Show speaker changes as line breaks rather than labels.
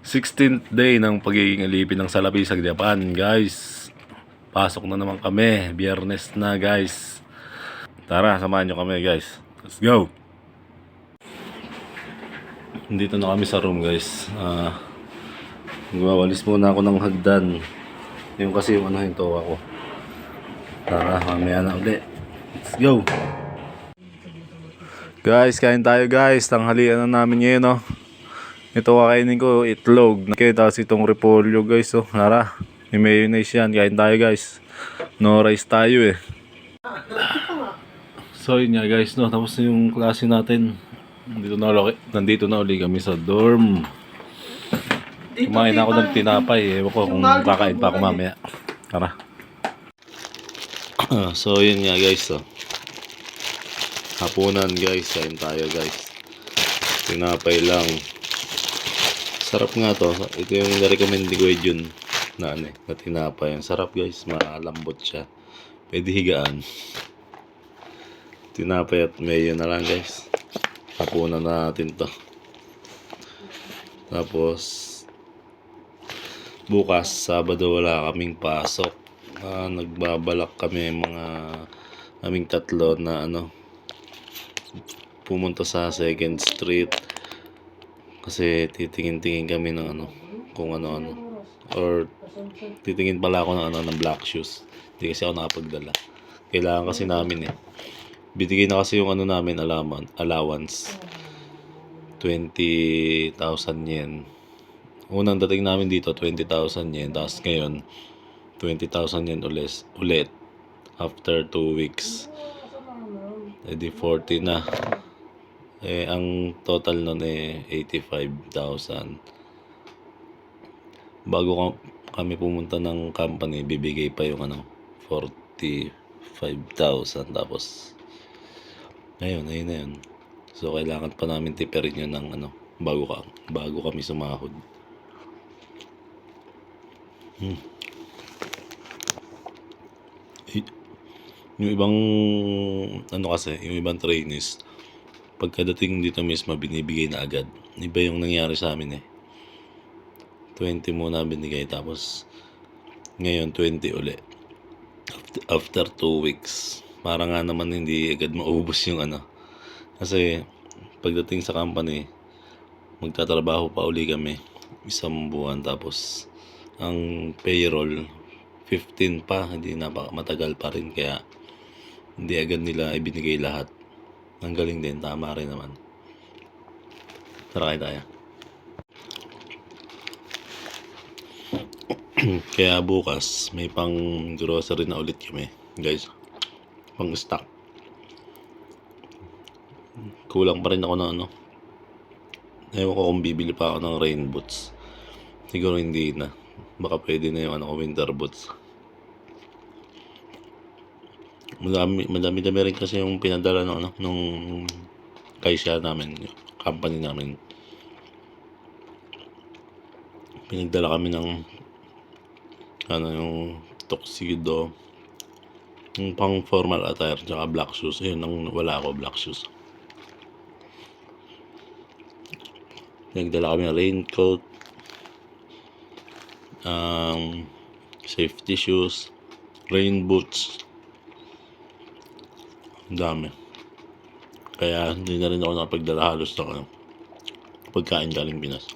16th day ng pagiging alipin ng salapi sa Japan, guys. Pasok na naman kami. Biyernes na, guys. Tara, samahan nyo kami, guys. Let's go! Dito na kami sa room, guys. Magwawalis muna ako ng hagdan. Yung kasi yung hinto ako. Tara, mamaya na ulit. Let's go! Guys, kain tayo, guys. Tanghalian na namin ngayon, no? Ito kakainin ko, itlog. Tapos itong repolyo, guys. Oh, tara. May mayonnaise yan. Kain tayo, guys. No rice tayo, eh. So, yun nga, guys, no? Tapos yung klase natin. Nandito na ulit kami sa dorm. Kumain ako ng tinapay. Ewan ko kung kakain pa ako mamaya. Tara. So, yun nga, guys. Oh. Hapunan, guys. Kain tayo, guys. Tinapay lang. Sarap nga to. Ito yung na-recommend ni Kuya Jun na na tinapay. Ang sarap, guys. Malambot siya. Pwede higaan. Tinapay at mayo na lang, guys. Hapunan na natin to. Tapos bukas, Sabado, wala kaming pasok. Nagbabalak kami kaming tatlo na pumunta sa 2nd Street. Kasi titingin-tingin kami ng kung ano. Or titingin pala ako ng black shoes. Hindi kasi ako nakapagdala. Kailangan kasi namin, eh. Binigay na kasi yung namin allowance. 20,000 yen. Unang dating namin dito, 20,000 yen. Tapos ngayon, 20,000 yen ulit. After 2 weeks. Edi 40 na. Ang total nun 85,000. Bago kami pumunta ng company, bibigay pa yung 45,000. Tapos ayun na yun. So kailangan pa namin tiperin yun ng bago kami sumahod. Yung ibang kasi, yung ibang trainees, pagkadating dito mismo binibigay na agad. Iba yung nangyari sa amin, 20 muna binigay, tapos ngayon 20 ulit after 2 weeks. Para nga naman hindi agad maubos yung kasi pagdating sa company, magtatrabaho pa uli kami 1 buwan, tapos ang payroll 15 pa, hindi na matagal pa rin, kaya hindi agad nila ibinigay lahat. Ang galing din, tama rin naman. Tara, tayo. Kaya bukas may pang grocery na ulit kami, guys. Pang stock. Kulang pa rin ako ng ewan ko kung bibili pa ako ng rain boots. Siguro hindi na. Baka pwede na yung winter boots. Madami rin kasi yung pinadala nung kaisya namin, yung company namin. Pinagdala kami ng yung tuxedo, yung pang formal attire, tsaka black shoes. Ayun, wala ako, black shoes. Pinagdala kami ng raincoat, safety shoes, rain boots. Ang dami. Kaya hindi na rin ako nakapagdala halos ng pagkain galing Pinas.